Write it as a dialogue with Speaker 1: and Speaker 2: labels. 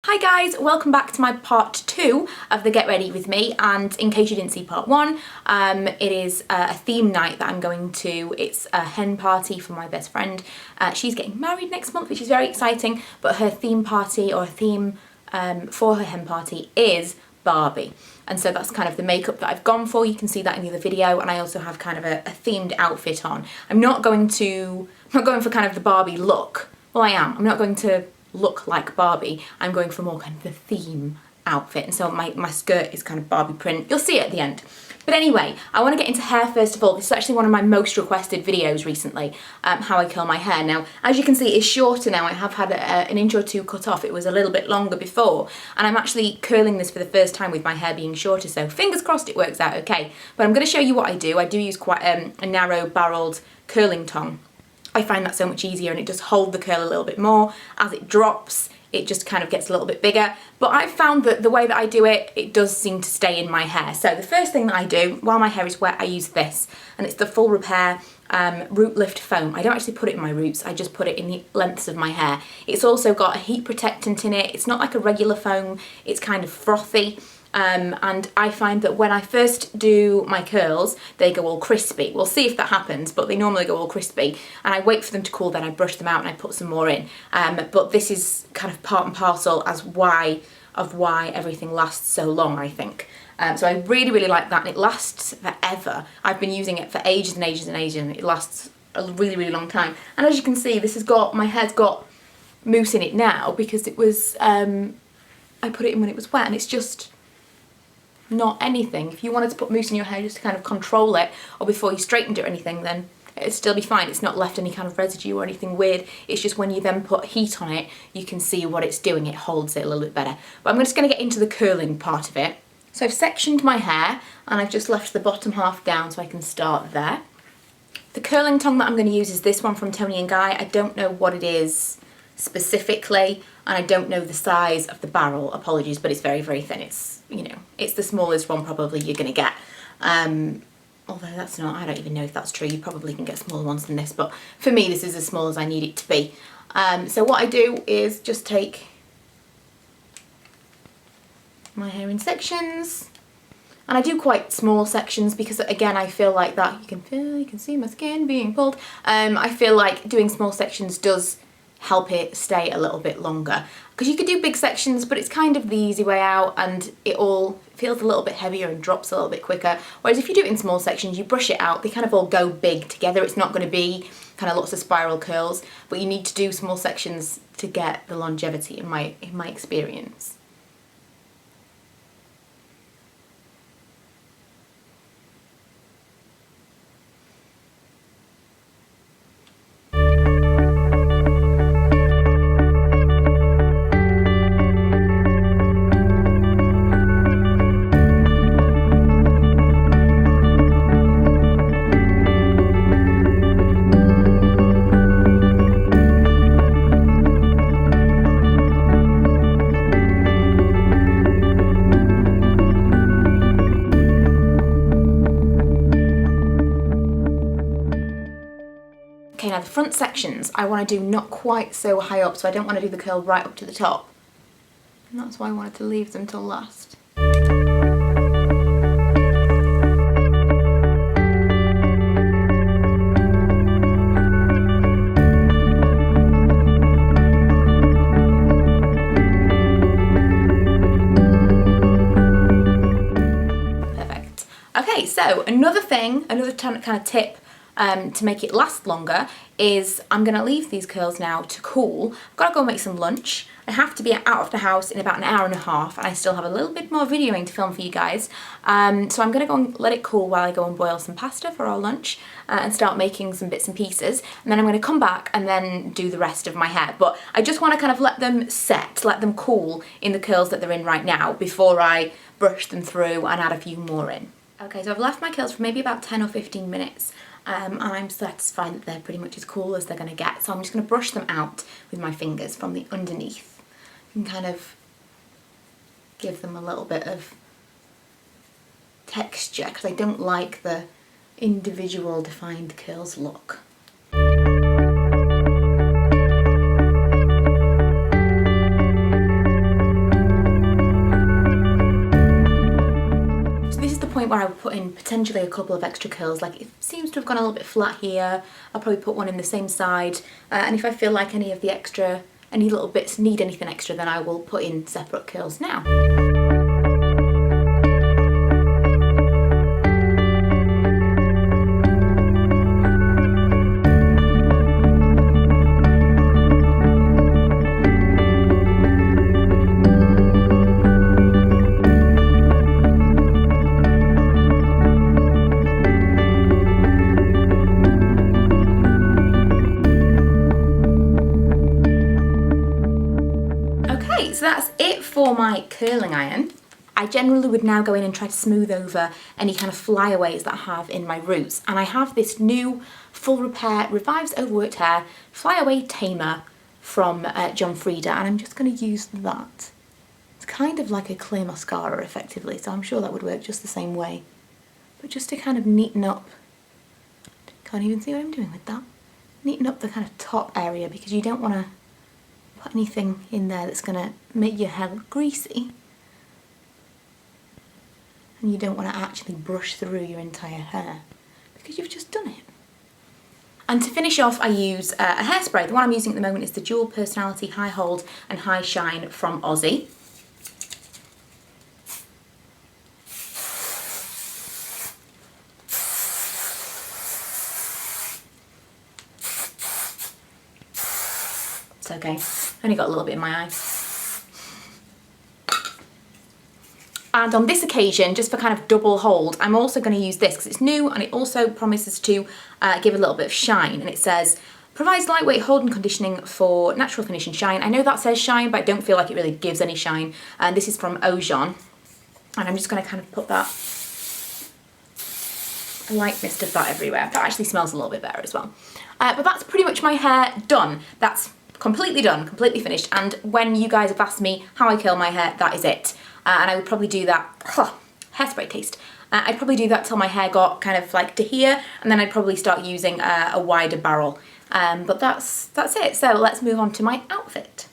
Speaker 1: Hi guys, welcome back to my part 2 of the Get Ready With Me, and in case you didn't see part 1, it is a theme night that I'm going to. It's a hen party for my best friend. She's getting married next month, which is very exciting, but her theme party, or theme for her hen party, is Barbie. And so that's kind of the makeup that I've gone for. You can see that in the other video, and I also have kind of a themed outfit on. I'm not going for kind of the Barbie look. Well, I am. I'm not going to look like Barbie. I'm going for more kind of the theme outfit, and so my skirt is kind of Barbie print. You'll see it at the end. But anyway, I want to get into hair first of all. This is actually one of my most requested videos recently, how I curl my hair. Now, as you can see, it's shorter now. I have had an inch or two cut off. It was a little bit longer before, and I'm actually curling this for the first time with my hair being shorter, so fingers crossed it works out okay. But I'm going to show you what I do. I do use quite a narrow barreled curling tong. I find that so much easier, and it just holds the curl a little bit more. As it drops, it just kind of gets a little bit bigger. But I've found that the way that I do it, it does seem to stay in my hair. So the first thing that I do while my hair is wet, I use this, and it's the Full Repair root lift foam. I don't actually put it in my roots, I just put it in the lengths of my hair. It's also got a heat protectant in it. It's not like a regular foam, it's kind of frothy. And I find that when I first do my curls, they go all crispy. We'll see if that happens, but they normally go all crispy. And I wait for them to cool, then I brush them out and I put some more in. But this is kind of part and parcel of why everything lasts so long, I think. So I really, really like that, and it lasts forever. I've been using it for ages and ages and ages, and it lasts a really, really long time. And as you can see, my hair's got mousse in it now because it was, I put it in when it was wet, and it's just not anything. If you wanted to put mousse in your hair just to kind of control it, or before you straightened it or anything, then it'd still be fine. It's not left any kind of residue or anything weird. It's just when you then put heat on it, you can see what it's doing. It holds it a little bit better. But I'm just going to get into the curling part of it. So I've sectioned my hair, and I've just left the bottom half down so I can start there. The curling tong that I'm going to use is this one from Toni & Guy. I don't know what it is specifically, and I don't know the size of the barrel, apologies, but it's very, very thin. It's, you know, it's the smallest one probably you're gonna get. Although I don't even know if that's true. You probably can get smaller ones than this, but for me this is as small as I need it to be. So what I do is just take my hair in sections, and I do quite small sections because, again, I feel like that you can see my skin being pulled. I feel like doing small sections does help it stay a little bit longer, because you could do big sections, but it's kind of the easy way out, and it all feels a little bit heavier and drops a little bit quicker. Whereas if you do it in small sections, you brush it out, they kind of all go big together. It's not going to be kind of lots of spiral curls, but you need to do small sections to get the longevity in my experience. Okay, now the front sections I want to do not quite so high up, so I don't want to do the curl right up to the top. And that's why I wanted to leave them till last. Perfect. Okay, so another kind of tip to make it last longer is I'm going to leave these curls now to cool. I've got to go make some lunch. I have to be out of the house in about an hour and a half, and I still have a little bit more videoing to film for you guys. So I'm going to go and let it cool while I go and boil some pasta for our lunch and start making some bits and pieces. And then I'm going to come back and then do the rest of my hair. But I just want to kind of let them set, let them cool in the curls that they're in right now before I brush them through and add a few more in. Okay, so I've left my curls for maybe about 10 or 15 minutes. And I'm satisfied that they're pretty much as cool as they're going to get. So I'm just going to brush them out with my fingers from the underneath and kind of give them a little bit of texture, because I don't like the individual defined curls look. where I would put in potentially a couple of extra curls. Like, it seems to have gone a little bit flat here. I'll probably put one in the same side. And if I feel like any little bits need anything extra, then I will put in separate curls now. So that's it for my curling iron. I generally would now go in and try to smooth over any kind of flyaways that I have in my roots. And I have this new Full Repair Revives Overworked Hair Flyaway Tamer from John Frieda, and I'm just going to use that. It's kind of like a clear mascara effectively, so I'm sure that would work just the same way. But just to kind of neaten up, can't even see what I'm doing with that, neaten up the kind of top area, because you don't want to put anything in there that's going to make your hair look greasy, and you don't want to actually brush through your entire hair because you've just done it. And to finish off, I use a hairspray. The one I'm using at the moment is the Dual Personality High Hold and High Shine from Aussie. It's okay, only got a little bit in my eye. And on this occasion, just for kind of double hold, I'm also going to use this because it's new and it also promises to give a little bit of shine. And it says, provides lightweight hold and conditioning for natural finish and shine. I know that says shine, but I don't feel like it really gives any shine. And this is from Ojon. And I'm just going to kind of put that, a light mist of that everywhere. That actually smells a little bit better as well. But that's pretty much my hair done. That's completely done, completely finished. And when you guys have asked me how I curl my hair, that is it. And I would probably do that, hairspray taste. I'd probably do that till my hair got kind of like to here, and then I'd probably start using a wider barrel. But that's it. So let's move on to my outfit.